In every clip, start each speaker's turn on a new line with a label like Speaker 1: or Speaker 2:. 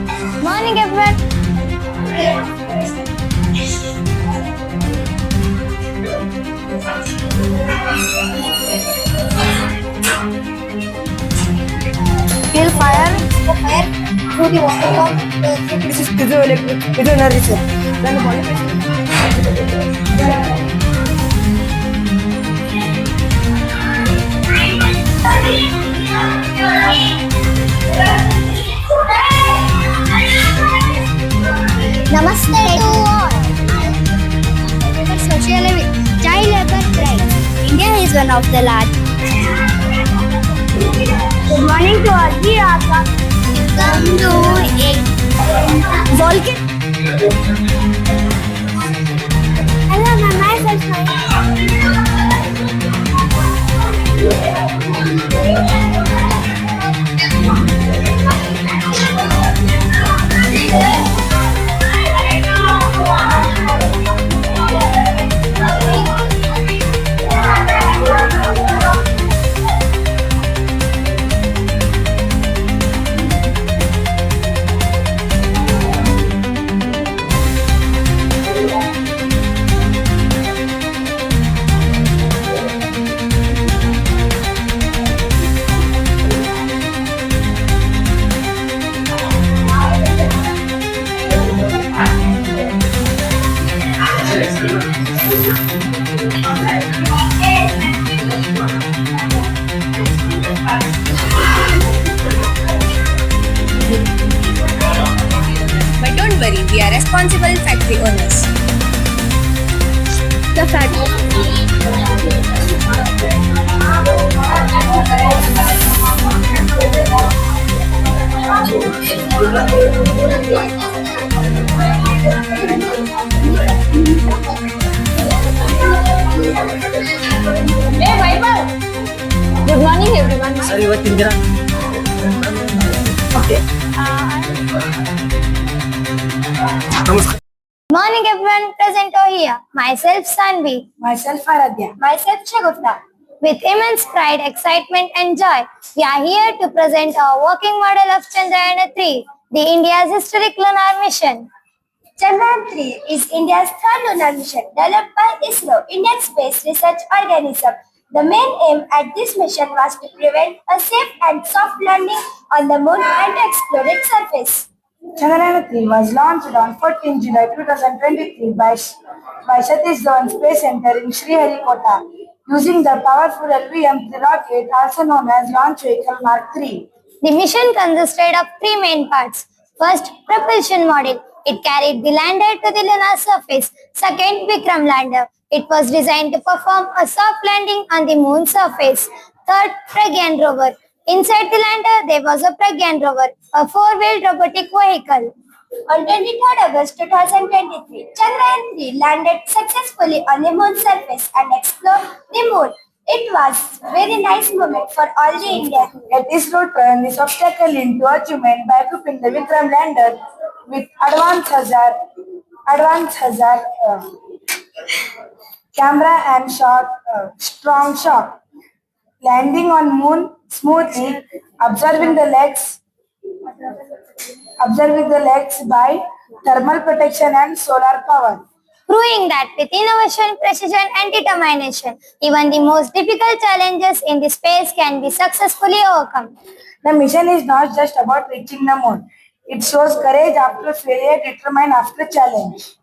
Speaker 1: Morning, everyone. Feel fire. Fire through the water pump. This is piezoelectric, piezoenergy cell. Then Namaste to all. Social child labor crimes. India is one of the largest. Good morning to all. We are come to a volcano. Hello, my myself.
Speaker 2: But don't worry, we are responsible factory owners.
Speaker 1: The factory. Good morning, everyone.
Speaker 3: Sir ಇವತ್ತಿನ ದಿನ
Speaker 1: Okay.
Speaker 3: ನಮಸ್ಕಾರ.
Speaker 1: Morning, everyone. Present over here. Myself, Sanvi.
Speaker 4: Myself, Aradhya.
Speaker 1: Myself, Shagufta. With immense pride, excitement, and joy, we are here to present our working model of Chandrayaan-3, the India's historic lunar mission.
Speaker 4: Chandrayaan-3 is India's third lunar mission developed by ISRO, Indian Space Research Organism. The main aim at this mission was to prevent a safe and soft landing on the moon and to explore its surface.
Speaker 5: Chandrayaan-3 was launched on 14 July 2023 by Satish Dhawan Space Center in Sriharikota using the powerful LVM-3 rocket, also known as Launch Vehicle Mark III.
Speaker 1: The mission consisted of three main parts. First, propulsion module. It carried the lander to the lunar surface. Second, Vikram lander. It was designed to perform a soft landing on the moon's surface. Third, Pragyan rover. Inside the lander, there was a Pragyan rover, a four-wheeled robotic vehicle.
Speaker 4: On 23rd August 2023, Chandrayaan-3 landed successfully on the moon's surface and explored the moon. It was a very nice moment for all the Indians.
Speaker 5: Yet ISRO turned this obstacle into achievement by equipping the Vikram lander with advanced hazard camera and strong shock. Landing on moon smoothly, observing the legs by thermal protection and solar power.
Speaker 1: Proving that with innovation, precision and determination, even the most difficult challenges in the space can be successfully overcome.
Speaker 5: The mission is not just about reaching the moon. It shows courage after failure, determined after challenge.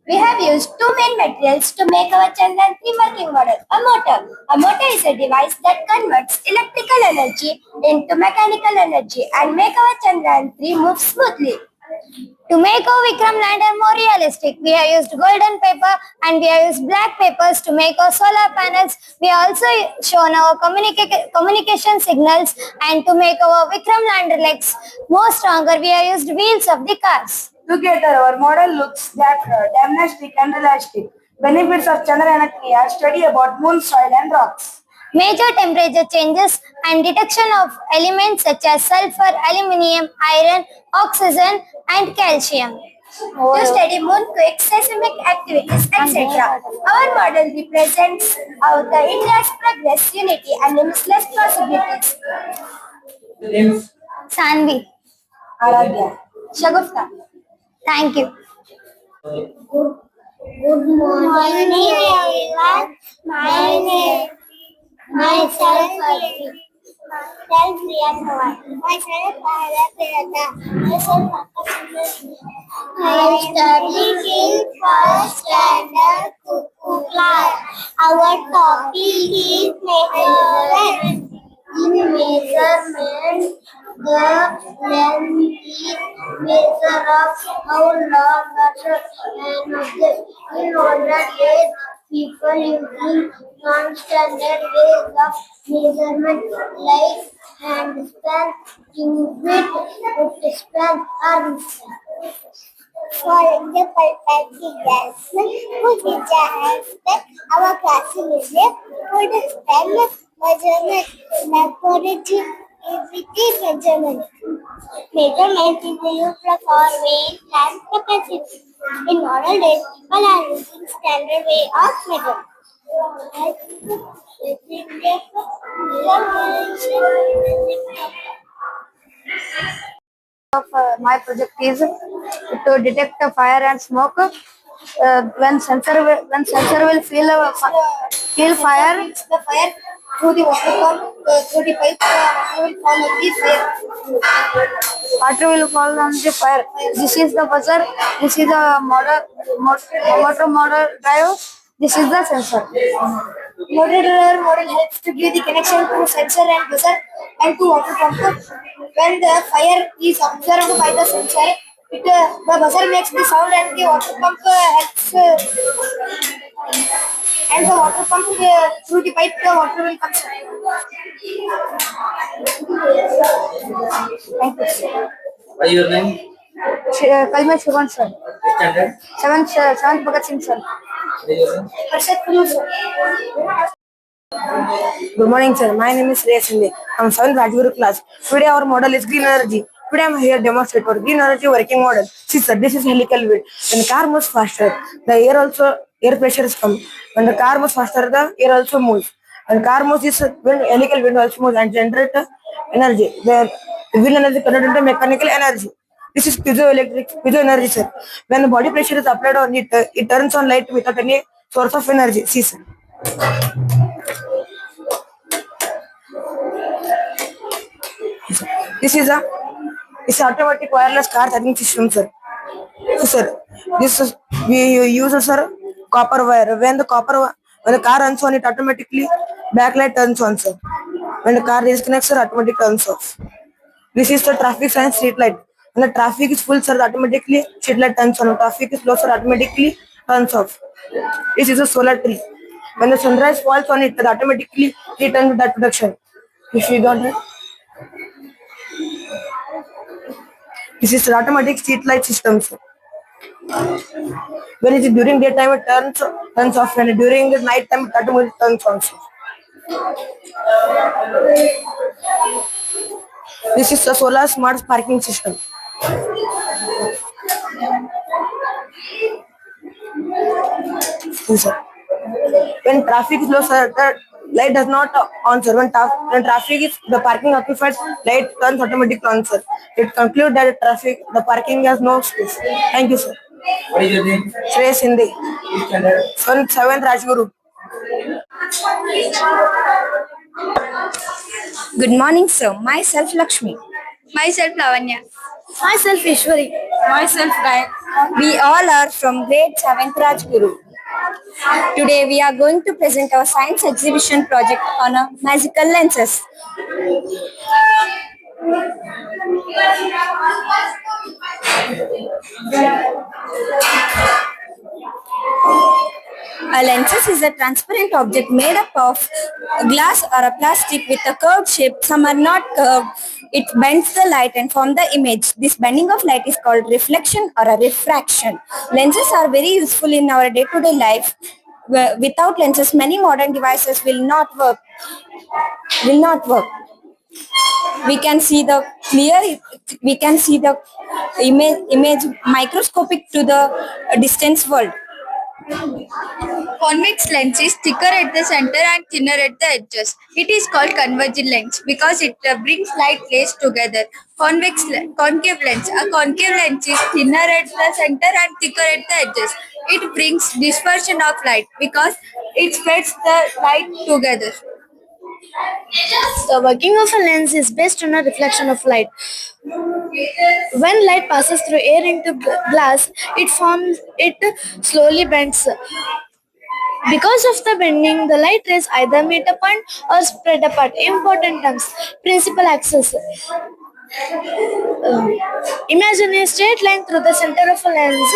Speaker 4: We have used two main materials to make our Chandrayaan-3 working model. A motor. A motor is a device that converts electrical energy into mechanical energy and make our Chandrayaan-3 move smoothly.
Speaker 1: To make our Vikram lander more realistic, we have used golden paper and we have used black papers to make our solar panels. We have also shown our communication signals, and to make our Vikram lander legs more stronger, we have used wheels of the cars.
Speaker 5: Together, our model looks diagnostic and realistic. Benefits of Chandrayaan-3 are study about moon soil and rocks.
Speaker 1: Major temperature changes and detection of elements such as sulfur, aluminium, iron, oxygen and calcium.
Speaker 4: To study moonquake, seismic activities, etc. Our model represents the India's progress, unity and limitless possibilities.
Speaker 1: Sanvi.
Speaker 5: Aradhya.
Speaker 4: Shagufta.
Speaker 1: Thank you.
Speaker 4: Good morning, everyone. Myself Priya Thawar. Myself Pahela Pirata. Myself I am studying in first standard Kuku class. Our topic is measurement. In measurement, the length is measure of how long an object. In older days, people using non-standard ways of measurement like hand span, cubit, foot span, arm span. For example, Jackson, who is a our classification would spell measurement, laboratory, everyday measurement. Measurement is used for weight and capacity. In modern days, people are using standard way of measurement.
Speaker 5: My project is to detect a fire and smoke. When sensor will feel fire,
Speaker 4: The fire through the water pump, through the pipe, water will fall on the fire.
Speaker 5: water will fall on the fire. This is the buzzer. This is the motor drive. This is the sensor.
Speaker 4: Motor model helps to give the connection to sensor and buzzer and to water pump. When the fire is observed by the sensor, the buzzer makes the sound and the water pump helps and the water pump through the pipe the water will come.
Speaker 5: Thank you.
Speaker 3: What is your name?
Speaker 5: Kalma Shubhan sir.
Speaker 3: Which standard?
Speaker 5: Seventh Bhagat Singh sir.
Speaker 3: What is your name?
Speaker 4: Harshad Kulu sir.
Speaker 5: Good morning, sir. My name is Shreyas Sinde. I'm 7th Rajguru class. Today our model is green energy. Today I'm here to demonstrate our green energy working model. See, sir, this is helical wind. When the car moves faster, the air pressure is come. When the car moves faster, the air also moves. When car moves, this helical wind also moves and generate energy. The wind energy converted into mechanical energy. This is piezo energy, sir. When the body pressure is applied on it, it turns on light without any source of energy. See, sir. This is automatic wireless car charging system, sir. Yes, sir. This is we use sir copper wire. When the car runs on, it automatically backlight turns on, sir. When the car disconnects, sir, automatic turns off. This is the traffic sign street light. When the traffic is full, sir, automatically street light turns on. When traffic is low, sir, automatically turns off. This is a solar tree. When the sunrise falls on it, automatically it turns to that production. If you don't have. This is automatic street light system, sir. When it is during daytime, it turns off. When during the night time, it automatically turns on, sir. This is a solar smart parking system. Yes, sir. When traffic is low, sir, the light does not on, sir. When traffic is the parking occupied, light turns automatically on, sir. It concludes that the parking has no space. Thank you, sir.
Speaker 3: What is your name?
Speaker 5: Shreyas Sinde.
Speaker 3: Which standard?
Speaker 5: 7th Rajguru.
Speaker 2: Good morning, sir. Myself Lakshmi.
Speaker 1: Myself Lavanya.
Speaker 2: Myself Ishwari. Myself Gayak. We all are from grade 7th Rajguru. Today we are going to present our science exhibition project on magical lenses. A lenses is a transparent object made up of glass or a plastic with a curved shape. Some are not curved. It bends the light and forms the image. This bending of light is called reflection or a refraction. Lenses are very useful in our day-to-day life. Without lenses, many modern devices will not work. We can see the image microscopic to the distance world. Convex lens is thicker at the center and thinner at the edges. It is called convergent lens because it brings light rays together. Concave lens. A concave lens is thinner at the center and thicker at the edges. It brings dispersion of light because it spreads the light together.
Speaker 6: The working of a lens is based on a reflection of light. When light passes through air into glass, it slowly bends. Because of the bending, the light rays either meet a point or spread apart. Important terms. Principal axis. Imagine a straight line through the center of a lens.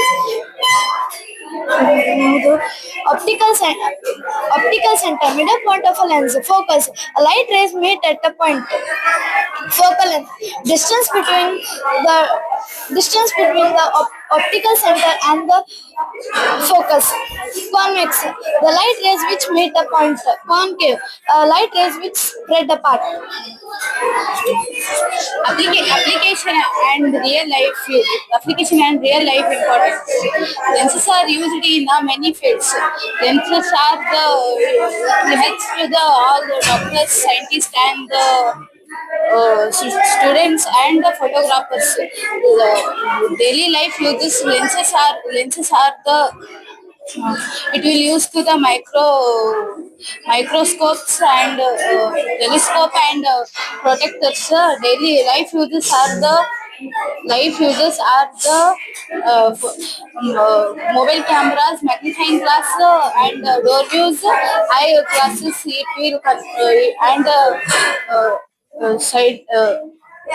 Speaker 6: Optical center, middle point of a lens. Focus. A light rays meet at a point. Focal length. Distance between the optical center and the focus. Convex. The light rays which meet a point. Concave. Light rays which spread apart. Application and real life importance. Lenses are used in many fields. Lenses are the helps to the all the doctors, scientists, and the students and the photographers. The daily life uses lenses are the it will use to the microscopes and telescope and protectors. Life uses are the mobile cameras, magnifying glass, and door views, eye glasses. It will and side.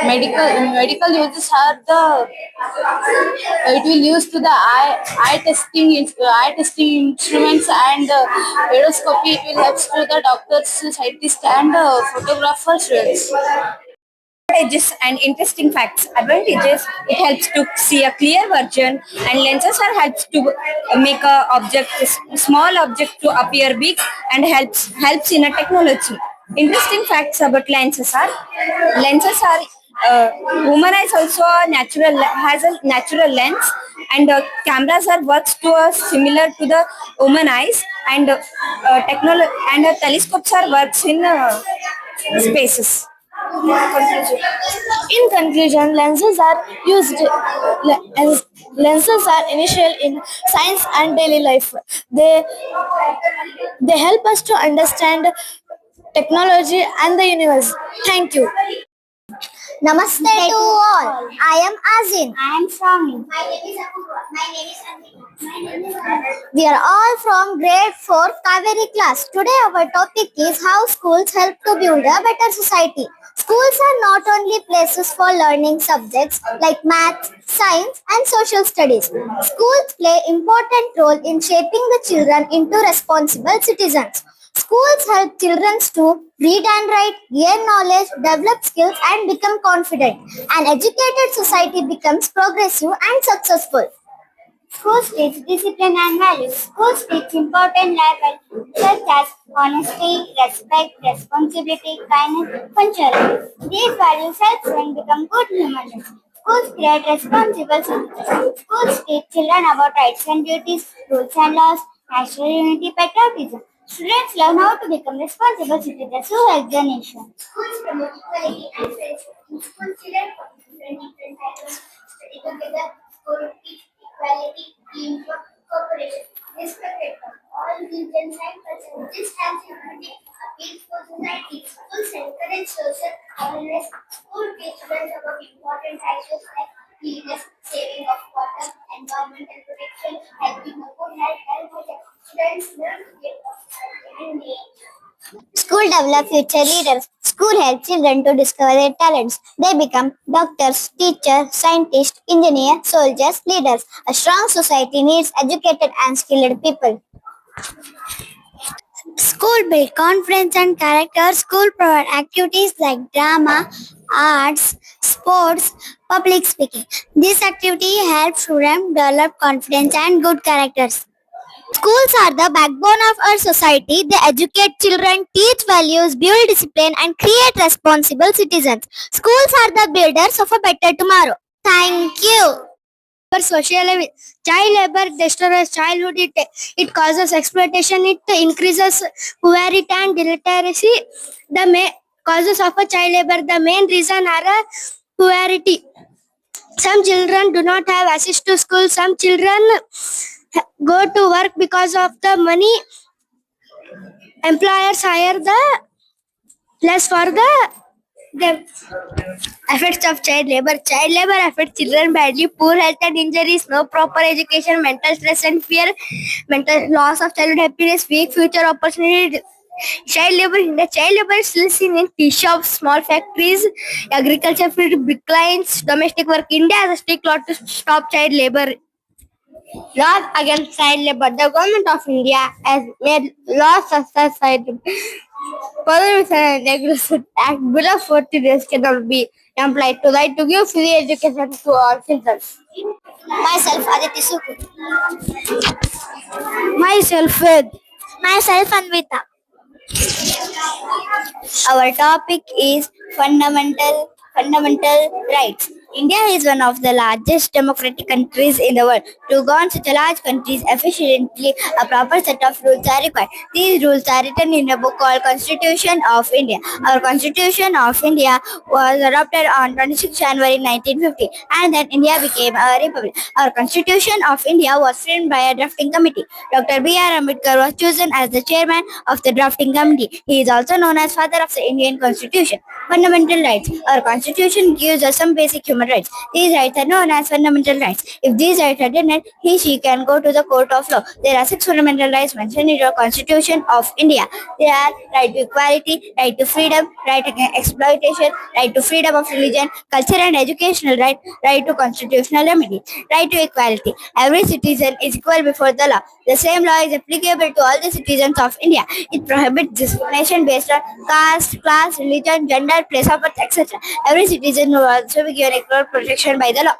Speaker 6: Medical uses are the it will use to the eye testing instruments and endoscopy. It will help to the doctors, scientists, and photographers.
Speaker 2: Advantages and interesting facts. Advantages: it helps to see a clear version, and lenses are helps to make a small object to appear big, and helps in a technology. Interesting facts about lenses are human eyes also has a natural lens, and cameras are works to similar to the human eyes, and telescopes are works in spaces.
Speaker 6: In conclusion, lenses are initial in science and daily life. They help us to understand technology and the universe. Thank you.
Speaker 1: Namaste to all. I am Azin.
Speaker 4: I am Swami.
Speaker 1: We are all from grade 4 Kaveri class. Today our topic is how schools help to build a better society. Schools are not only places for learning subjects like math, science and social studies. Schools play important role in shaping the children into responsible citizens. Schools help children to read and write, gain knowledge, develop skills and become confident. An educated society becomes progressive and successful.
Speaker 4: Schools teach discipline and values. Schools teach important life values such as honesty, respect, responsibility, kindness, punctuality. These values help children become good human beings. Schools create responsible citizens. Schools teach children about rights and duties, rules and laws, national unity, patriotism. Students learn how to become responsible citizens who help the nation. Schools promote equality and friendship. In schools, children from different backgrounds study together. Schools teach equality, teamwork, cooperation, respect for all religions and cultures. This helps unity, a peaceful society. Schools encourage social awareness. School teach students about important issues like cleanliness, saving of water, environmental protection, helping the poor, health, students learn to get and name.
Speaker 1: School develop future leaders. School helps children to discover their talents. They become doctors, teachers, scientists, engineers, soldiers, leaders. A strong society needs educated and skilled people. School build confidence and character. School provide activities like drama, arts, sports, public speaking. This activity helps students develop confidence and good characters. Schools are the backbone of our society. They educate children, teach values, build discipline, and create responsible citizens. Schools are the builders of a better tomorrow. Thank you. proper social living. Child labor destroys childhood. It causes exploitation. It increases poverty and illiteracy. The main causes of a child labor. The main reason are poverty. Some children do not have access to school. Some children go to work because of the money. Employers hire the less for the effects of child labor. Child labor affects children badly. Poor health and injuries, no proper education, mental stress and fear, mental loss of childhood happiness, weak future opportunity. Child labor is still seen in tea shops, small factories, agriculture field declines, domestic work. India has a strict law to stop child labor. Laws against child labor. The government of India has made laws such as child labor. Further, and Regulation Act below 40 days cannot be employed to right to give free education to all children. Myself, Aditi Suku. Myself, Ved. Myself, Anvita. Our topic is fundamental rights. India is one of the largest democratic countries in the world. To govern such a large country efficiently, a proper set of rules are required. These rules are written in a book called Constitution of India. Our Constitution of India was adopted on 26 January 1950 and then India became a republic. Our Constitution of India was framed by a drafting committee. Dr. B.R. Ambedkar was chosen as the chairman of the drafting committee. He is also known as father of the Indian Constitution. Fundamental rights. Our Constitution gives us some basic human rights. These rights are known as fundamental rights. If these rights are denied, she can go to the court of law. There are 6 fundamental rights mentioned in the Constitution of India. They are right to equality, right to freedom, right against exploitation, right to freedom of religion, culture and educational right, right to constitutional remedy, right to equality. Every citizen is equal before the law. The same law is applicable to all the citizens of India. It prohibits discrimination based on caste, class, religion, gender, place of birth, etc. Every citizen will also be given equal protection by the law.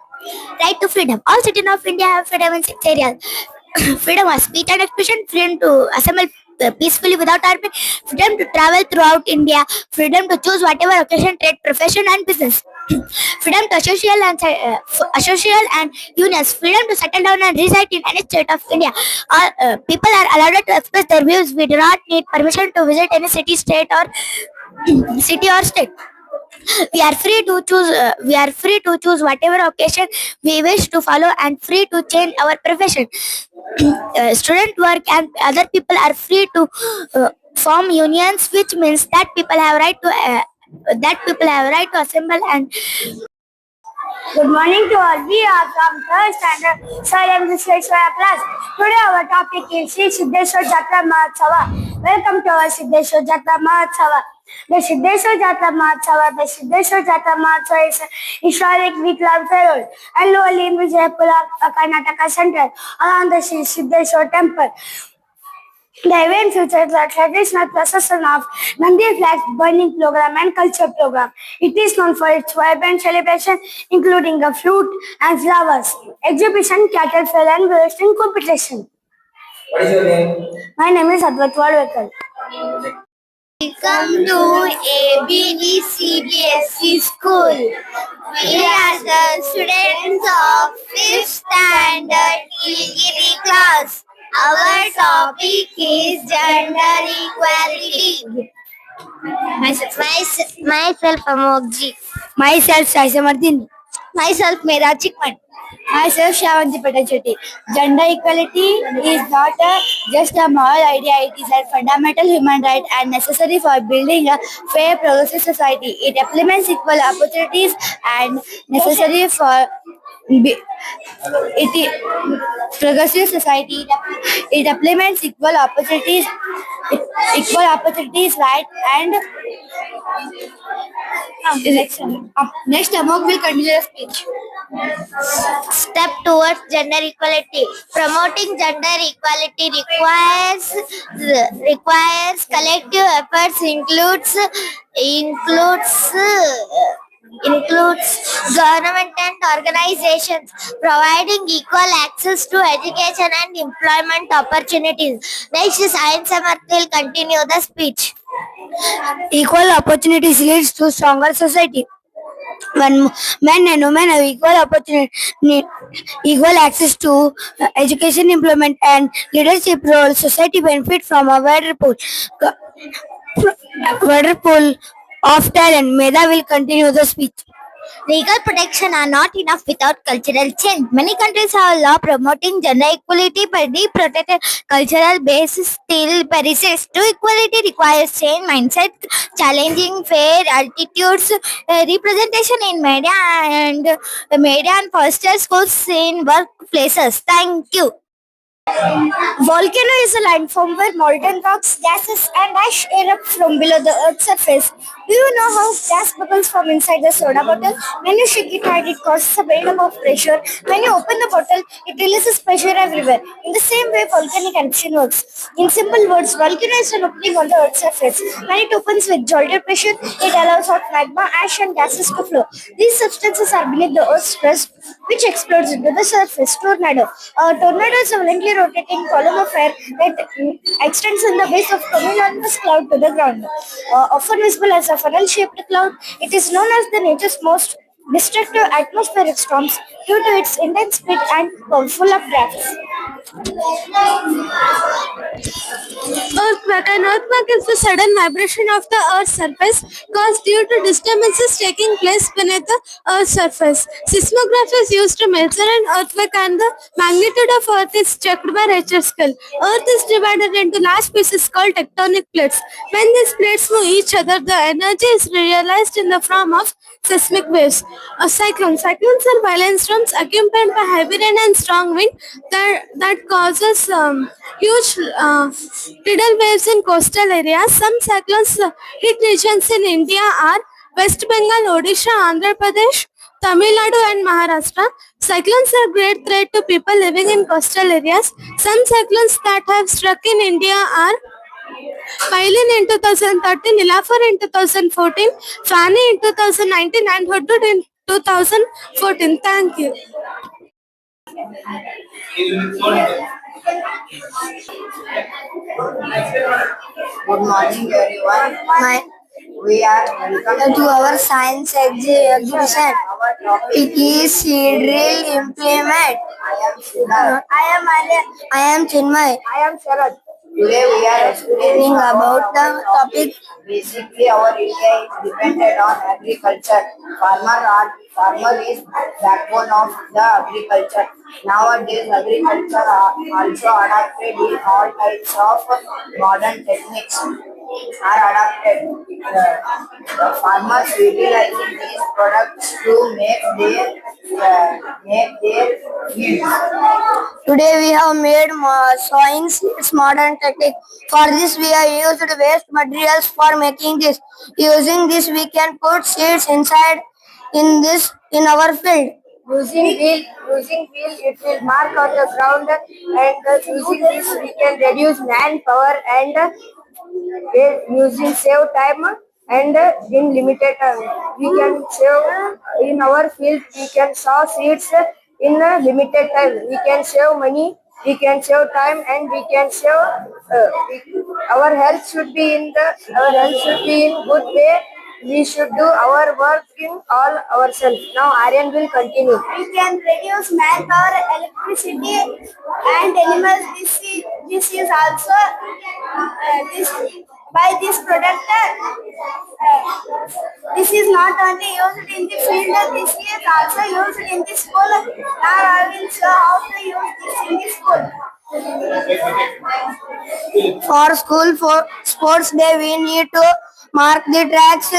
Speaker 1: Right to freedom. All citizens of India have freedom in 6 areas. Freedom of speech and expression, freedom to assemble peacefully without army, freedom to travel throughout India, freedom to choose whatever occasion, trade, profession and business, freedom to associate and unions, freedom to settle down and reside in any state of India. All people are allowed to express their views. We do not need permission to visit any city, state or city or state. We are free to choose whatever occasion we wish to follow and free to change our profession. Student work and other people are free to form unions, which means that people have right to assemble and. Good morning to all. We are from 3rd standard Salam Visweswara class. Today our topic is Sri Siddheshwar Jatra Mahotsava. Welcome to our Siddheshwar Jatra Mahotsava. The Siddheshwar Jatra Mahotsava is a historic week-long festival annually in Vijayapura, Karnataka Center, around the Sri Siddheshwar temple. The event features a traditional procession of Nandi flags burning program and culture program. It is known for its vibrant celebration, including a flute and flowers, exhibition, cattle fair, and wrestling competition.
Speaker 3: What is your name?
Speaker 4: My name is Advat Wadwekar.
Speaker 1: Welcome to ABD CBSE school. We are the students of 5th standard EGD class. Our topic is gender equality. Myself Amogji.
Speaker 5: Myself, Saisa Mardini.
Speaker 1: Myself Mera Chikman.
Speaker 5: Myself, Shavanti Patachetty. Gender equality is not just a moral idea, it is a fundamental human right and necessary for building a fair, progressive society. It implements equal opportunities and necessary for progressive society. It implements equal opportunities, right and next Amok will continue the speech.
Speaker 1: Step towards gender equality. Promoting gender equality requires collective efforts, includes government and organizations providing equal access to education and employment opportunities. Next, Science Samarth will continue the speech.
Speaker 5: Equal opportunities leads to stronger society. when men and women have equal opportunity, equal access to education, employment, and leadership roles, society benefit from a wider pool of talent. Meda will continue the speech.
Speaker 1: Legal protection are not enough without cultural change. Many countries have a law promoting gender equality, but the protected cultural base still persists. True equality requires change mindset, challenging fair attitudes, representation in media and foster schools in workplaces. Thank you.
Speaker 4: Volcano is a landform where molten rocks, gases, and ash erupt from below the Earth's surface. Do you know how gas bubbles form inside the soda bottle? When you shake it hard, it causes a buildup of pressure. When you open the bottle, it releases pressure everywhere. In the same way, volcanic eruption works. In simple words, volcano is an opening on the Earth's surface. When it opens with jolted pressure, it allows hot magma, ash, and gases to flow. These substances are beneath the Earth's crust, which explodes into the surface. Tornado. A tornado is a violently rotating column of air that extends in the base of cumulonimbus cloud to the ground. Often visible as a funnel-shaped cloud, it is known as the nature's most destructive atmospheric storms due to its intense speed and powerful updrafts.
Speaker 7: Earthquake. An earthquake is the sudden vibration of the Earth's surface caused due to disturbances taking place beneath the Earth's surface. Seismograph is used to measure an earthquake and the magnitude of Earth is checked by Richter scale. Earth is divided into large pieces called tectonic plates. When these plates move each other, the energy is realized in the form of seismic waves. A cyclone. Cyclones are violent storms accompanied by heavy rain and strong wind that causes huge tidal waves in coastal areas. Some cyclones hit regions in India are West Bengal, Odisha, Andhra Pradesh, Tamil Nadu and Maharashtra. Cyclones are a great threat to people living in coastal areas. Some cyclones that have struck in India are Pailin in 2013, Nilafar in 2014, Fani in 2019 and Hudud in 2014. Thank you.
Speaker 5: Good morning, everyone. We are welcome to our science exhibition. Our topic is seed drill implement. I am Siddharth. I am Chinmay. I am Sharad. Today we are explaining about the topic. Basically, our India is dependent on agriculture. Farmer is backbone of the agriculture. Nowadays, agriculture also adapted in all types of modern techniques are adapted. The farmers utilizing these products to make their fields. Today we have made sowing seeds modern technique. For this we have used waste materials for making this. Using this we can put seeds inside in our field. Using wheel, it will mark on the ground, and using this we can reduce manpower and using save time and in limited time. We can save in our field. We can sow seeds in a limited time. We can save money. We can save time, and we can save. Our health should be in good way. We should do our work in all ourselves. Now Aryan will continue.
Speaker 4: We can reduce manpower, electricity, and animals. This is also this by this product. This is not only used in the field. This is also used in the school. Now I will show how to use this in the school.
Speaker 5: For sports day, we need to mark the tracks.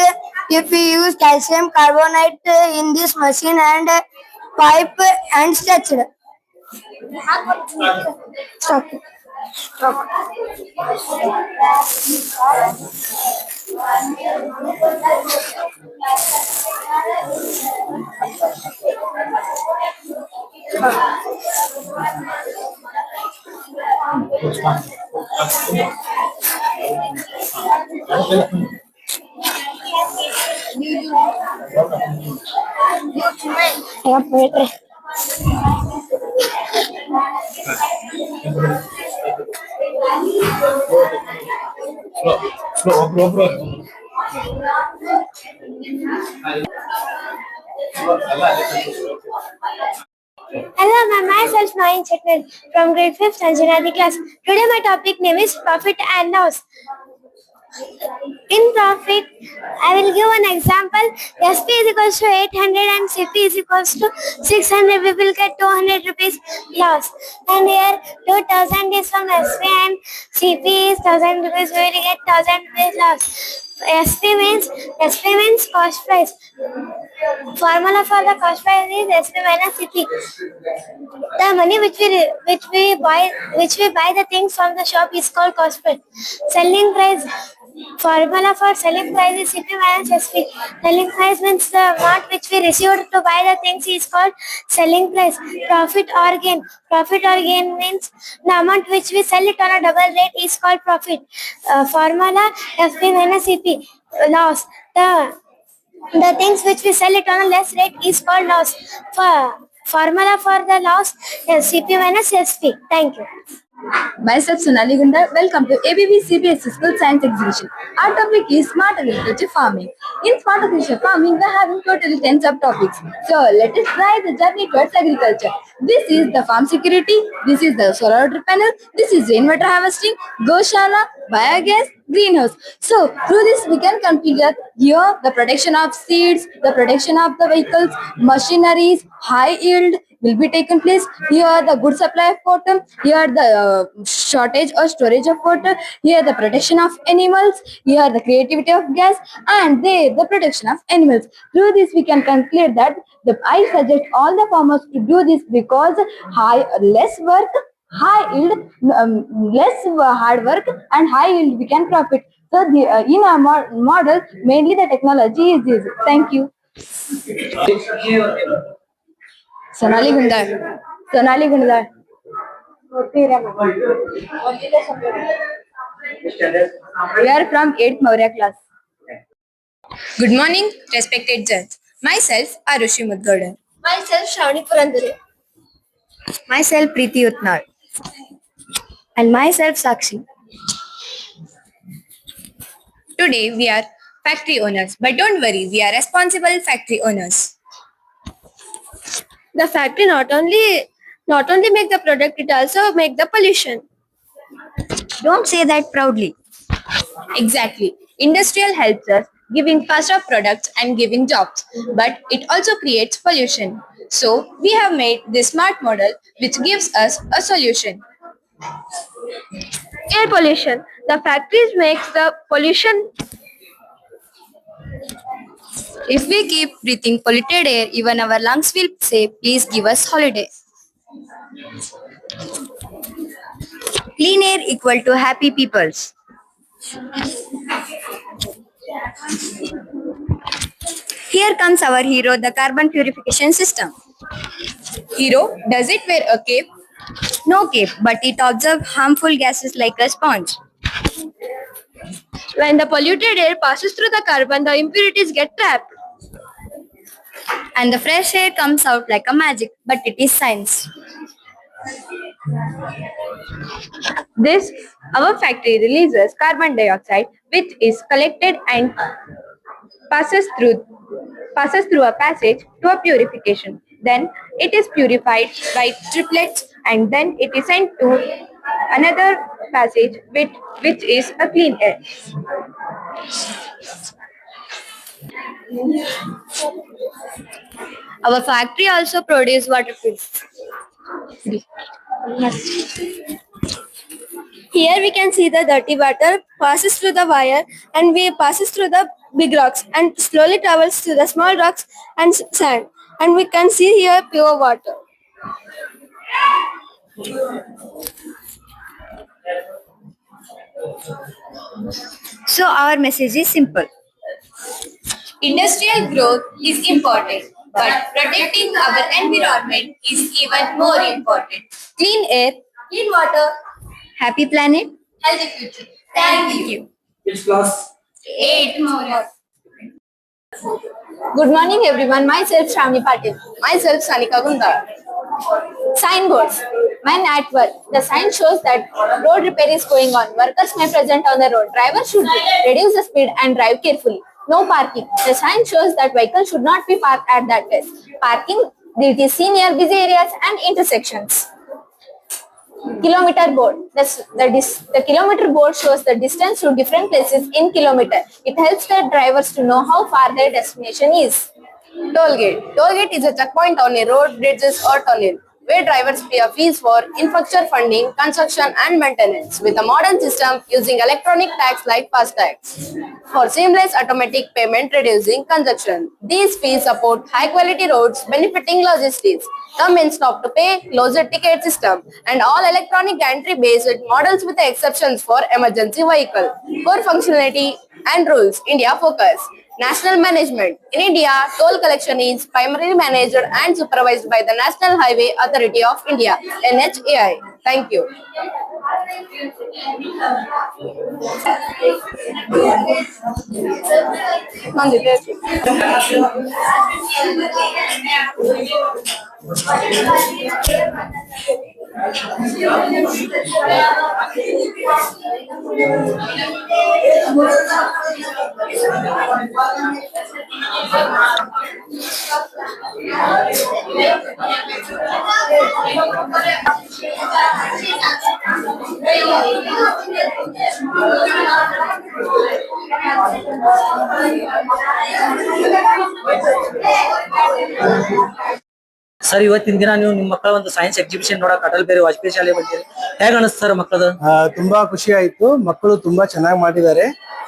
Speaker 5: If we use calcium carbonate in this machine and pipe and stretched. Stop.
Speaker 3: Slow.
Speaker 4: Hello, myself Nayan Chetnal from grade 5th Anjanadi class. Today my topic name is profit and loss. In profit, I will give an example. SP is equals to 800 and CP is equals to 600. We will get 200 rupees loss. And here 2000 is from SP and CP is 1000 rupees. We will get 1000 rupees loss. SP means cost price. Formula for the cost price is SP minus CP. The money which we buy the things from the shop is called cost price. Selling price. Formula for selling price is CP minus SP. Selling price means the amount which we received to buy the things is called selling price. Profit or gain. Profit or gain means the amount which we sell it on a double rate is called profit. Formula SP minus CP. Loss. The things which we sell it on a less rate is called loss. Formula for the loss is CP minus SP. Thank you.
Speaker 2: Myself Sonali Gundar. Welcome to ABB CBSE School Science Exhibition. Our topic is Smart Agriculture Farming. In Smart Agriculture Farming, we are having totally 10 subtopics. So let us try the journey towards agriculture. This is the farm security. This is the solar water panel. This is rainwater harvesting, Goshala, biogas, greenhouse. So through this we can configure here the production of seeds, the production of the vehicles, machineries, high yield will be taken place. Here the good supply of water, here the shortage or storage of water, here the protection of animals, here the of gas, and there the protection of animals. Through this we can conclude that I suggest all the farmers to do this because less work, high yield, less hard work and high yield we can profit. So in our model mainly the technology is used. Thank you. Sonali Gundar. Sonali Gundar. We are from 8th Maurya class.
Speaker 8: Good morning, respected judge. Myself, Arushi Mudgadar.
Speaker 4: Myself Shravani Purandare.
Speaker 2: Myself Preeti Utnar. And myself Sakshi.
Speaker 8: Today we are factory owners, but don't worry, we are responsible factory owners.
Speaker 7: The factory not only make the product, it also make the pollution.
Speaker 2: Don't say that proudly.
Speaker 8: Exactly. Industrial helps us giving faster products and giving jobs, but it also creates pollution. So we have made this smart model which gives us a solution.
Speaker 7: Air pollution. The factories makes the pollution.
Speaker 2: If we keep breathing polluted air, even our lungs will say, please give us holiday. Clean air equal to happy peoples. Here comes our hero, the carbon purification system.
Speaker 8: Hero, does it wear a cape?
Speaker 2: No cape, but it absorbs harmful gases like a sponge.
Speaker 7: When the polluted air passes through the carbon, the impurities get trapped.
Speaker 2: And the fresh air comes out like a magic, but it is science.
Speaker 8: Our factory releases carbon dioxide, which is collected and passes through a passage to a purification. Then it is purified by triplets and then it is sent to another passage which is a clean air.
Speaker 2: Our factory also produces waterproofs.
Speaker 7: Here we can see the dirty water passes through the wire and we passes through the big rocks and slowly travels to the small rocks and sand. And we can see here pure water.
Speaker 2: So our message is simple.
Speaker 8: Industrial growth is important, but protecting our environment is even more important.
Speaker 2: Clean air,
Speaker 8: Clean water,
Speaker 2: happy planet.
Speaker 8: healthy future. Thank you.
Speaker 3: Which class?
Speaker 8: 8 more.
Speaker 6: Good morning everyone, myself Shravani Patil. Myself Sanika Gundar. Signboards. When at work, the sign shows that road repair is going on. Workers may present on the road. Drivers should reduce the speed and drive carefully. No parking. The sign shows that vehicles should not be parked at that place. Parking, it is seen near busy areas and intersections. Kilometer board. The kilometer board shows the distance to different places in kilometer. It helps the drivers to know how far their destination is.
Speaker 9: Toll gate. Toll gate is a checkpoint on a road, bridges or tunnel where drivers pay a fees for infrastructure funding, construction and maintenance with a modern system using electronic tags like FASTags for seamless automatic payment reducing congestion. These fees support high quality roads benefiting logistics. Come in stop to pay, closed ticket system and all electronic gantry based models with the exceptions for emergency vehicle. Core functionality and rules, India focus. National management. In India, toll collection is primarily managed and supervised by the National Highway Authority of India, NHAI. Thank you.
Speaker 10: Sir ಇವತ್ತಿನ ದಿನ ನೀವು ನಿಮ್ಮ ಮಕ್ಕಳ ಒಂದು science exhibition ನೋಡಕ್ ಅಟಲ್ ಬಿಹಾರಿ ವಾಜಪೇಯಿ ಶಾಲೆ ಬಂದಿರಿ, ಹೇಗ ಅನಿಸ್ತು ಸರ್ ಮಕ್ಕಳದು?
Speaker 11: ತುಂಬಾ ಖುಷಿ ಆಯ್ತು. ಮಕ್ಕಳು ತುಂಬಾ ಚೆನ್ನಾಗಿ ಮಾಡಿದ್ದಾರೆ.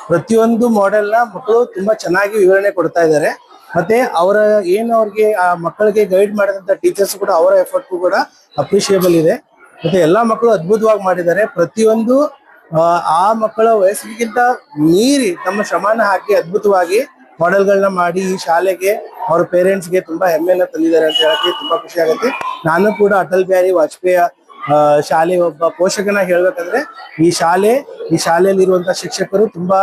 Speaker 11: ಪ್ರತಿಯೊಂದು ಮಾಡೆಲ್ ನ ಮಕ್ಕಳು ತುಂಬಾ ಚೆನ್ನಾಗಿ ವಿವರಣೆ ಕೊಡ್ತಾ ಇದ್ದಾರೆ. ಮತ್ತೆ ಅವರ ಏನು ಅವ್ರಿಗೆ ಆ ಮಕ್ಕಳಿಗೆ ಗೈಡ್ ಮಾಡಿದಂತ ಟೀಚರ್ಸ್ ಕೂಡ ಅವರ ಎಫರ್ಟ್ ಕೂಡ ಅಪ್ರಿಶಿಯೇಬಲ್ ಇದೆ. ಮತ್ತೆ ಎಲ್ಲಾ ಮಕ್ಕಳು ಅದ್ಭುತವಾಗಿ ಮಾಡಿದ್ದಾರೆ. ಪ್ರತಿಯೊಂದು ಆ ಮಕ್ಕಳ ವಯಸ್ಸಿಗಿಂತ ಮೀರಿ ತಮ್ಮ ಶ್ರಮನ ಹಾಕಿ ಅದ್ಭುತವಾಗಿ ಮಾಡೆಲ್ಗಳನ್ನ ಮಾಡಿ ಈ ಶಾಲೆಗೆ ಅವ್ರ ಪೇರೆಂಟ್ಸ್ಗೆ ತುಂಬಾ ಹೆಮ್ಮೆನ ತಂದಿದ್ದಾರೆ ಅಂತ ಹೇಳಕ್ಕೆ ತುಂಬಾ ಖುಷಿ ಆಗುತ್ತೆ. ನಾನು ಕೂಡ ಅಟಲ್ ಬಿಹಾರಿ ವಾಜಪೇಯಿ ಶಾಲೆ ಒಬ್ಬ ಪೋಷಕನ ಹೇಳ್ಬೇಕಂದ್ರೆ ಈ ಶಾಲೆಯಲ್ಲಿ ಇರುವಂತಹ ಶಿಕ್ಷಕರು ತುಂಬಾ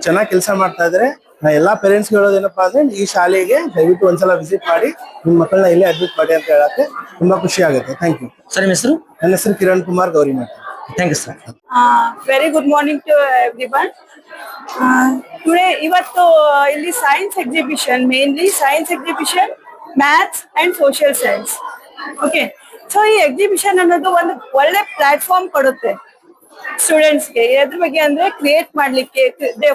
Speaker 11: ಚೆನ್ನಾಗಿ ಕೆಲಸ ಮಾಡ್ತಾ ಇದ್ದಾರೆ. ನಾ ಎಲ್ಲಾ ಪೇರೆಂಟ್ಸ್ ಹೇಳೋದೇನಪ್ಪಾ ಅಂದ್ರೆ ಈ ಶಾಲೆಗೆ ದಯವಿಟ್ಟು ಒಂದ್ಸಲ ವಿಸಿಟ್ ಮಾಡಿ ನಿಮ್ ಮಕ್ಕಳನ್ನ ಇಲ್ಲೇ ಅಡ್ಮಿಟ್ ಮಾಡಿ ಅಂತ ಹೇಳಕ್ಕೆ ತುಂಬಾ ಖುಷಿ ಆಗುತ್ತೆ. Thank you.
Speaker 10: ಸರ್ ನಿಮ್ಮ ಹೆಸರು?
Speaker 11: ನನ್ನ ಹೆಸರು Kiran Kumar Gowrimath.
Speaker 10: Thank you sir.
Speaker 5: Very good morning to everyone. Today ಇವತ್ತು ಇಲ್ಲಿ science exhibition, mainly science exhibition, maths and social science. Okay, so ಈ ಎಕ್ಸಿಬಿಷನ್ ಅನ್ನೋದು ಒಂದು ಒಳ್ಳೆ ಪ್ಲಾಟ್ಫಾರ್ಮ್ ಕೊಡುತ್ತೆ ಸ್ಟೂಡೆಂಟ್ಸ್ಗೆ. ಎದ್ರ ಬಗ್ಗೆ ಅಂದ್ರೆ ಕ್ರಿಯೇಟ್ ಮಾಡ್ಲಿಕ್ಕೆ,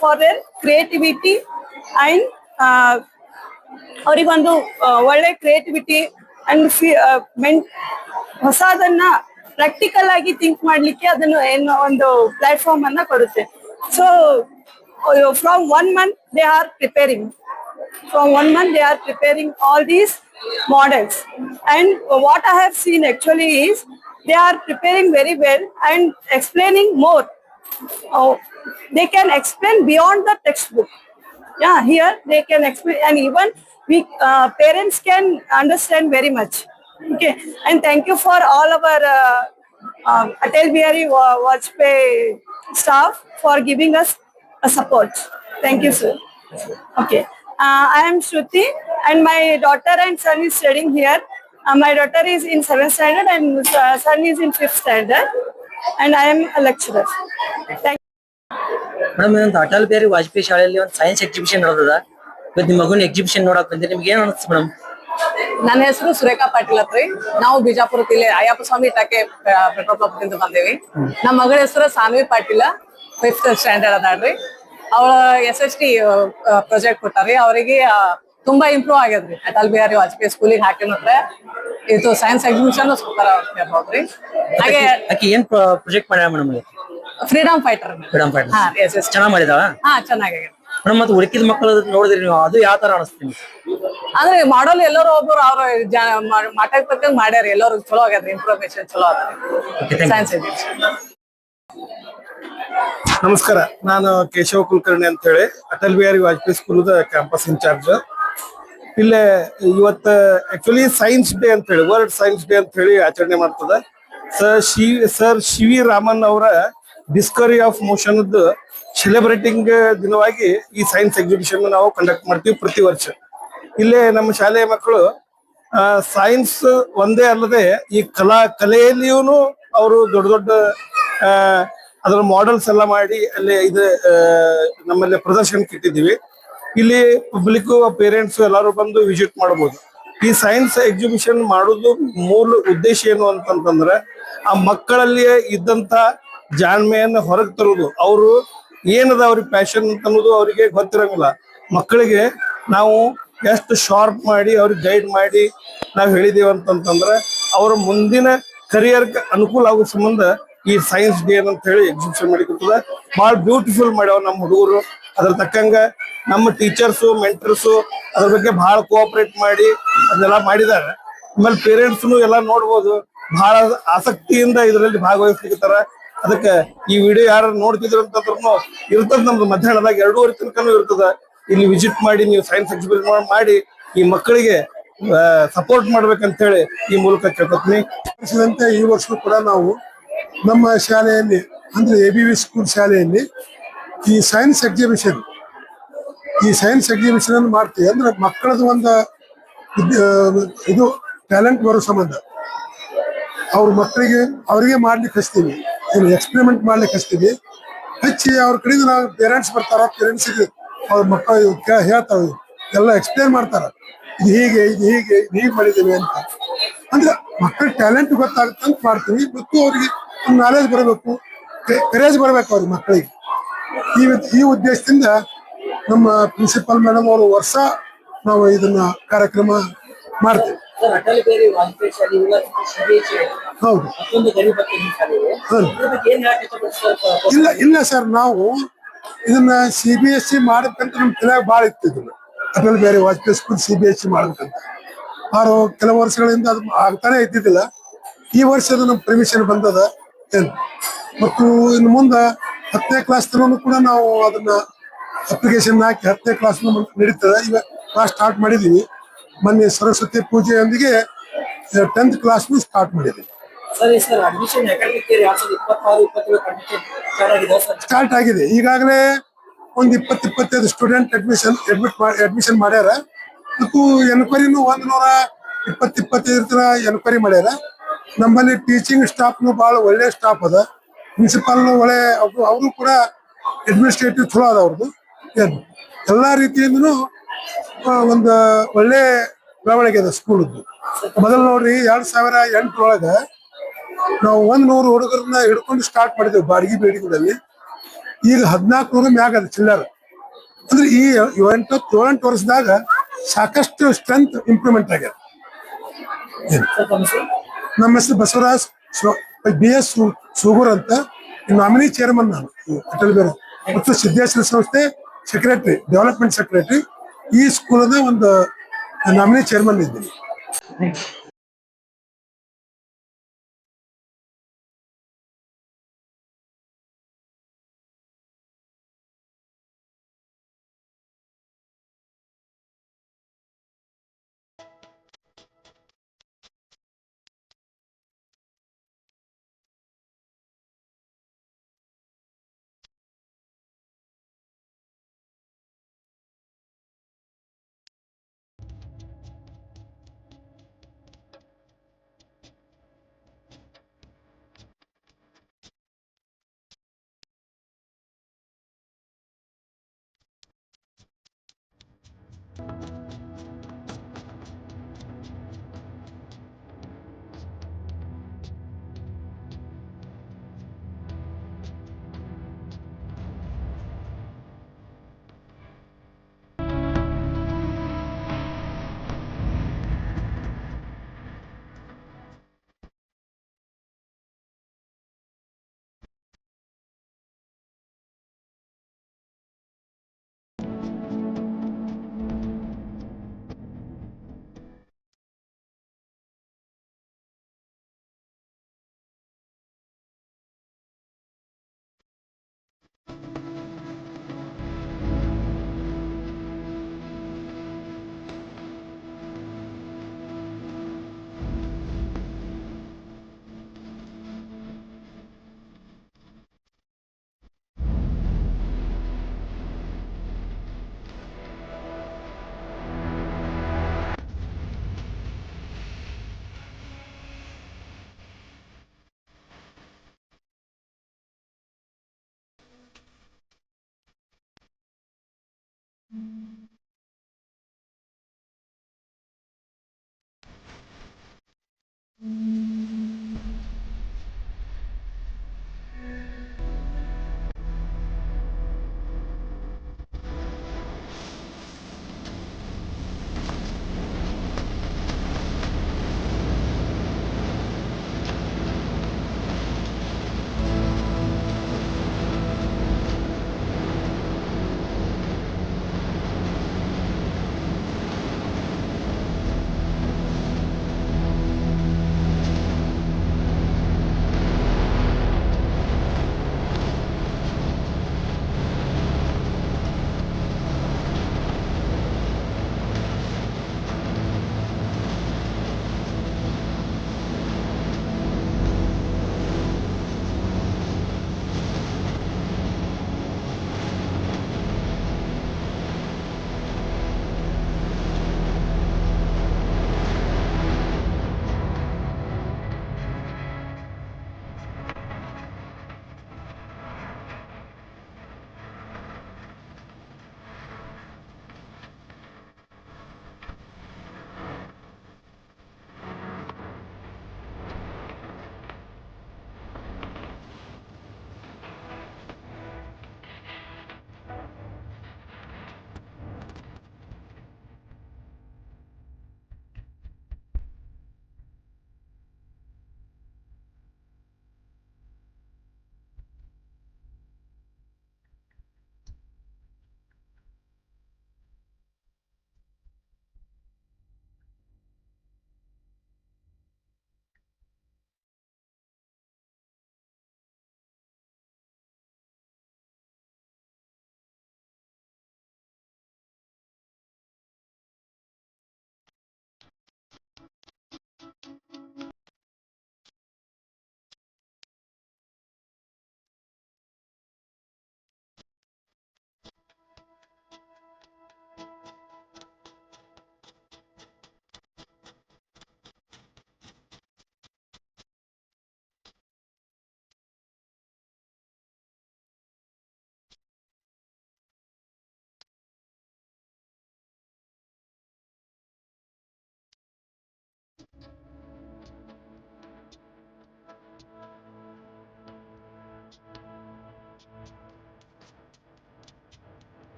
Speaker 5: ಫಾರ್ ದೇರ್ ಕ್ರಿಯೇಟಿವಿಟಿ ಅಂಡ್ ಅವರಿಗೊಂದು ಒಳ್ಳೆ ಕ್ರಿಯೇಟಿವಿಟಿ ಅಂಡ್ ಹೊಸದನ್ನ ಪ್ರಾಕ್ಟಿಕಲ್ ಆಗಿ ಥಿಂಕ್ ಮಾಡ್ಲಿಕ್ಕೆ ಅದನ್ನು ಏನೋ ಒಂದು ಪ್ಲಾಟ್ಫಾರ್ಮ್ ಅನ್ನ ಕೊಡುತ್ತೆ. So from 1 month they are preparing. From 1 month they are preparing all these models. And what I have seen actually is they are preparing very well and explaining more. They can explain beyond the textbook. Yeah, here they can explain, and even we parents can understand very much. Okay, and thank you for all our Atal Bihari Vajpayee staff for giving us a support. Thank you, sir. Okay, I am Shruti and my daughter and son is studying here. My daughter is in 7th standard and son is in 5th standard, and I am a lecturer. Thank you.
Speaker 10: Madam, ಒಂದು ಅಟಲ್ ಬಿಹಾರಿ ವಾಜಪೇಯಿ ಶಾಲೆಯಲ್ಲಿ ಒಂದು science exhibition ನಡೆದದ. ಇವತ್ತು ನಿಮ್ಮ ಮಗನ exhibition ನೋಡಕ್ ಬಂದಿರಿ, ನಿಮ್ಗೆ ಏನ್ ಅನಿಸ್ತು ಮೇಡಮ್?
Speaker 9: ನನ್ನ ಹೆಸರು ಸುರೇಖಾ ಪಾಟೀಲ್ ಅತ್ರಿ. ನಾವು ಬಿಜಾಪುರ ಜಿಲ್ಲೆ ಅಯ್ಯಪ್ಪ ಸ್ವಾಮಿ ಇಟ್ಟಕ್ಕೆ ಪೆಟ್ರೋಲ್ ಪಂಪ್ ಬಂದೇವಿ. ನಮ್ಮ ಮಗಳ ಹೆಸರು ಸಾನ್ವಿ ಪಾಟೀಲ, 5th ಸ್ಟ್ಯಾಂಡರ್ಡ್ ಅದಾಳ್ರಿ. ಅವಳ SST ಪ್ರಾಜೆಕ್ಟ್ ಕೊಟ್ಟಾರಿ. ಅವರಿಗೆ ತುಂಬಾ ಇಂಪ್ರೂವ್ ಆಗ್ಯದ್ರಿ. ಅಟಲ್ ಬಿಹಾರಿ ವಾಜಪೇಯಿ ಸ್ಕೂಲಿಗೆ ಹಾಕಿನಂದ್ರೆ ಇದು ಸೈನ್ಸ್ ಎಕ್ಸಿಬಿಷನ್ ಸೂಪರ್ ಆಗ್ತದ್ರಿ. ಹಾಗೆ
Speaker 10: ಏನ್ ಪ್ರಾಜೆಕ್ಟ್ ಮಾಡ್ಯಾಳ ಮೇಡಮ್?
Speaker 9: Freedom fighter. ಹಾ,
Speaker 10: ಚೆನ್ನಾಗಿ ಮಾಡಿದಾಳ?
Speaker 9: ಹಾ, ಚೆನ್ನಾಗಿ.
Speaker 10: ಮೇಡಮ್, ಮತ್ತೆ ಉಳಿಕಿದ ಮಕ್ಕಳು ನೋಡಿದ್ರಿ ನೀವು, ಅದು ಯಾವ ತರ ಅನಿಸ್ತೀನಿ?
Speaker 9: ಅಂದ್ರೆ ಮಾಡೋಲ್ ಎಲ್ಲರೂ ಒಬ್ಬರು ಅವ್ರ ಮಾತಾಡ್ತಕ್ಕಂಗ್ ಮಾಡ್ಯಾರ. ಎಲ್ಲರೂ ಚಲೋ ಆಗ್ಯದ್ರಿ, ಇನ್ಫಾರ್ಮೇಶನ್ ಚಲೋ ಅದ ಸೈನ್ಸ್ ಎಕ್ಸಿಬಿಷನ್.
Speaker 11: ನಮಸ್ಕಾರ, ನಾನು ಕೇಶವ ಕುಲಕರ್ಣಿ ಅಂತ ಹೇಳಿ Atal Bihari Vajpayee school campus in charge. ಇಲ್ಲೇ ಇವತ್ತು ಆಕ್ಚುಲಿ ಸೈನ್ಸ್ ಡೇ ಅಂತ ಹೇಳಿ, ವರ್ಲ್ಡ್ ಸೈನ್ಸ್ ಡೇ ಅಂತ ಹೇಳಿ ಆಚರಣೆ ಮಾಡ್ತದ. Sir CV. ರಾಮನ್ ಅವರ ಡಿಸ್ಕವರಿ ಆಫ್ ಮೋಷನ್ ಸೆಲೆಬ್ರೇಟಿಂಗ್ ದಿನವಾಗಿ ಈ ಸೈನ್ಸ್ ಎಕ್ಸಿಬಿಷನ್ ನಾವು ಕಂಡಕ್ಟ್ ಮಾಡ್ತೀವಿ ಪ್ರತಿ ವರ್ಷ. ಇಲ್ಲೇ ನಮ್ಮ ಶಾಲೆಯ ಮಕ್ಕಳು ಸೈನ್ಸ್ ಒಂದೇ ಅಲ್ಲದೆ ಈ ಕಲೆಯಲ್ಲಿಯೂ ಅವರು ದೊಡ್ಡ ದೊಡ್ಡ ಅದರ ಮಾಡೆಲ್ಸ್ ಎಲ್ಲ ಮಾಡಿ ಅಲ್ಲಿ ನಮ್ಮಲ್ಲಿ ಪ್ರದರ್ಶನಕ್ಕೆ ಇಟ್ಟಿದ್ದೀವಿ. ಇಲ್ಲಿ ಪಬ್ಲಿಕ್ ಪೇರೆಂಟ್ಸ್ ಎಲ್ಲರೂ ಬಂದು ವಿಸಿಟ್ ಮಾಡಬಹುದು. ಈ ಸೈನ್ಸ್ ಎಕ್ಸಿಬಿಷನ್ ಮಾಡೋದು ಮೂಲ ಉದ್ದೇಶ ಏನು ಅಂತಂತಂದ್ರೆ ಆ ಮಕ್ಕಳಲ್ಲಿ ಇದ್ದಂತ ಜಾಣ್ಮೆಯನ್ನ ಹೊರಗೆ ತರುವುದು. ಅವರು ಏನದ ಅವ್ರಿಗೆ ಪ್ಯಾಷನ್ ಅಂತ ಅನ್ನೋದು ಅವರಿಗೆ ಗೊತ್ತಿರಂಗಿಲ್ಲ. ಮಕ್ಕಳಿಗೆ ನಾವು ಎಷ್ಟು ಶಾರ್ಪ್ ಮಾಡಿ ಅವ್ರಿಗೆ ಗೈಡ್ ಮಾಡಿ ನಾವು ಹೇಳಿದೇವೆ ಅಂತಂತಂದ್ರೆ ಅವರ ಮುಂದಿನ ಕರಿಯರ್ ಅನುಕೂಲ ಆಗೋ ಸಂಬಂಧ ಈ ಸೈನ್ಸ್ ಡೇ ಅಂತ ಹೇಳಿ ಎಕ್ಸಿಬಿಷನ್ ಮಾಡಿಕೊಡ್ತದ. ಬಹಳ ಬ್ಯೂಟಿಫುಲ್ ಮಾಡ್ಯಾವ ನಮ್ಮ ಹುಡುಗರು. ಅದ್ರ ತಕ್ಕಂಗ ನಮ್ಮ ಟೀಚರ್ಸು ಮೆಂಟರ್ಸು ಅದ್ರ ಬಗ್ಗೆ ಬಹಳ ಕೋಆಪರೇಟ್ ಮಾಡಿ ಅದೆಲ್ಲ ಮಾಡಿದ್ದಾರೆ. ಆಮೇಲೆ ಪೇರೆಂಟ್ಸ್ನು ಎಲ್ಲ ನೋಡ್ಬೋದು, ಬಹಳ ಆಸಕ್ತಿಯಿಂದ ಇದರಲ್ಲಿ ಭಾಗವಹಿಸ್ಲಿಕ್ತಾರ. ಅದಕ್ಕೆ ಈ ವಿಡಿಯೋ ಯಾರು ನೋಡ್ತಿದ್ರು ಅಂತಂದ್ರೂ ಇರ್ತದ, ನಮ್ದು ಮಧ್ಯಾಹ್ನದಾಗ 2:30 ತನಕನೂ ಇರ್ತದ. ಇಲ್ಲಿ ವಿಸಿಟ್ ಮಾಡಿ ನೀವು ಸೈನ್ಸ್ ಎಕ್ಸಿಬಿಷನ್ ಮಾಡಿ ಈ ಮಕ್ಕಳಿಗೆ ಸಪೋರ್ಟ್ ಮಾಡ್ಬೇಕಂತ ಹೇಳಿ ಈ ಮೂಲಕ ಕೇಳ್ಕೊತೀನಿ.
Speaker 12: ಈ ವರ್ಷ ಕೂಡ ನಾವು ನಮ್ಮ ಶಾಲೆಯಲ್ಲಿ ಅಂದ್ರೆ ABV ಸ್ಕೂಲ್ ಶಾಲೆಯಲ್ಲಿ ಈ ಸೈನ್ಸ್ ಎಕ್ಸಿಬಿಷನ್ ಅನ್ನು ಮಾಡ್ತೀವಿ. ಅಂದ್ರೆ ಮಕ್ಕಳದ್ದು ಒಂದು ಇದು ಟ್ಯಾಲೆಂಟ್ ಬರೋ ಸಂಬಂಧ ಅವರಿಗೆ ಮಾಡ್ಲಿಕ್ಕೆ ಹಚ್ತೀವಿ, ಎಕ್ಸ್ಪೆರಿಮೆಂಟ್ ಮಾಡ್ಲಿಕ್ಕೆ ಹಚ್ತೀವಿ. ಹಚ್ಚಿ ಅವ್ರ ಕಡೆಯಿಂದ ನಾವು ಪೇರೆಂಟ್ಸ್ ಬರ್ತಾರ, ಪೇರೆಂಟ್ಸ್ಗೆ ಅವ್ರ ಮಕ್ಕಳು ಹೇಳ್ತಾವೆ, ಎಲ್ಲ ಎಕ್ಸ್ಪ್ಲೇನ್ ಮಾಡ್ತಾರ, ಇದು ಹೀಗೆ ಮಾಡಿದ್ದೀವಿ ಅಂತ. ಅಂದ್ರೆ ಮಕ್ಕಳ ಟ್ಯಾಲೆಂಟ್ ಗೊತ್ತಾಗುತ್ತೆ ಅಂತ ಮಾಡ್ತೀವಿ. ಮತ್ತು ಅವ್ರಿಗೆ ನಾಲೆಜ್ ಬರಬೇಕು, ಕರೇಜ್ ಬರಬೇಕು ಅವ್ರಿಗೆ ಮಕ್ಕಳಿಗೆ. ಈ ಉದ್ದೇಶದಿಂದ ನಮ್ಮ ಪ್ರಿನ್ಸಿಪಲ್ ಮೇಡಮ್ ಅವರು ವರ್ಷ ನಾವು ಇದನ್ನ ಕಾರ್ಯಕ್ರಮ ಮಾಡ್ತೇವೆ. ಹೌದು. ಇಲ್ಲ ಸರ್, ನಾವು ಇದನ್ನ CBSE ಮಾಡ್ಬೇಕಂತ ನಮ್ ತಲೆಯಾಗ ಭಾಳ ಇತ್ತಿದ್ರು. ಅಟಲ್ ಬಿಹಾರಿ ವಾಜಪೇಯಿ ಸ್ಕೂಲ್ CBSE ಮಾಡ್ಬೇಕಂತ ಕೆಲವು ವರ್ಷಗಳಿಂದ ಅದು ಆಗ್ತಾನೆ ಇದ್ದಿದ್ದಿಲ್ಲ. ಈ ವರ್ಷ ಅದು ನಮ್ ಪರ್ಮಿಷನ್ ಬಂದದ. ಮತ್ತು ಇನ್ನು ಮುಂದೆ 10ನೇ ಕ್ಲಾಸ್ ತನೂ ಕೂಡ ನಾವು ಅದನ್ನ ಅಪ್ಲಿಕೇಶನ್ ಹಾಕಿ 10ನೇ ಕ್ಲಾಸ್ ನಡೀತದೆ. ಈಗ ಕ್ಲಾಸ್ ಸ್ಟಾರ್ಟ್ ಮಾಡಿದೀವಿ. ಮೊನ್ನೆ ಸರಸ್ವತಿ ಪೂಜೆಯೊಂದಿಗೆ 10th ಕ್ಲಾಸ್ ಸ್ಟಾರ್ಟ್ ಮಾಡಿದೀವಿ. ಸ್ಟಾರ್ಟ್ ಆಗಿದೆ. ಈಗಾಗಲೇ ಒಂದು 20-25 ಸ್ಟೂಡೆಂಟ್ ಅಡ್ಮಿಷನ್ ಮಾಡ್ಯಾರ. ಮತ್ತು ಎನ್ಕ್ವೈರಿನೂ 120-25 ತರ ಎನ್ಕ್ವೈರಿ ಮಾಡ್ಯಾರ. ನಮ್ಮಲ್ಲಿ ಟೀಚಿಂಗ್ ಸ್ಟಾಫ್ನು ಬಹಳ ಒಳ್ಳೆ ಸ್ಟಾಫ್ ಅದ. ಪ್ರಿನ್ಸಿಪಾಲ್ನು ಒಳ್ಳೆ, ಅವರು ಕೂಡ ಅಡ್ಮಿನಿಸ್ಟ್ರೇಟಿವ್ ಚಲೋ ಅದ ಅವ್ರದ್ದು. ಎಲ್ಲಾ ರೀತಿಯಿಂದನೂ ಒಂದು ಒಳ್ಳೆ ಬೆಳವಣಿಗೆ ಇದೆ ಸ್ಕೂಲದ್ದು. ಮೊದಲು ನೋಡ್ರಿ 2008 ಒಳಗ ನಾವು 100 ಹುಡುಗರನ್ನ ಹಿಡ್ಕೊಂಡು ಸ್ಟಾರ್ಟ್ ಮಾಡಿದ್ದೇವೆ ಬಾಡಿಗೆ ಬೇಡಿಗಳಲ್ಲಿ. ಈಗ 1400 ಮ್ಯಾಗ ಅದ ಚಿಲ್ಲರ್. ಅಂದ್ರೆ ಈ 7 ವರ್ಷದಾಗ ಸಾಕಷ್ಟು ಸ್ಟ್ರೆಂತ್ ಇಂಪ್ರೂವ್ಮೆಂಟ್ ಆಗ್ಯದ. ನಮ್ಮ ಹೆಸರು ಬಸವರಾಜ್ BS ಸೂಗೂರ್ ಅಂತ, ನಾಮಿನಿ ಚೇರ್ಮನ್ ನಾನು ಅಟಲ್ ಬಿಹಾರಿ ಮತ್ತು ಸಿದ್ದೇಶ್ವರ ಸಂಸ್ಥೆ ಸೆಕ್ರೆಟರಿ, ಡೆವಲಪ್ಮೆಂಟ್ ಸೆಕ್ರೆಟರಿ. ಈ ಸ್ಕೂಲದ ಒಂದು ನಾಮಿನಿ ಚೇರ್ಮನ್ ಇದ್ದೀನಿ.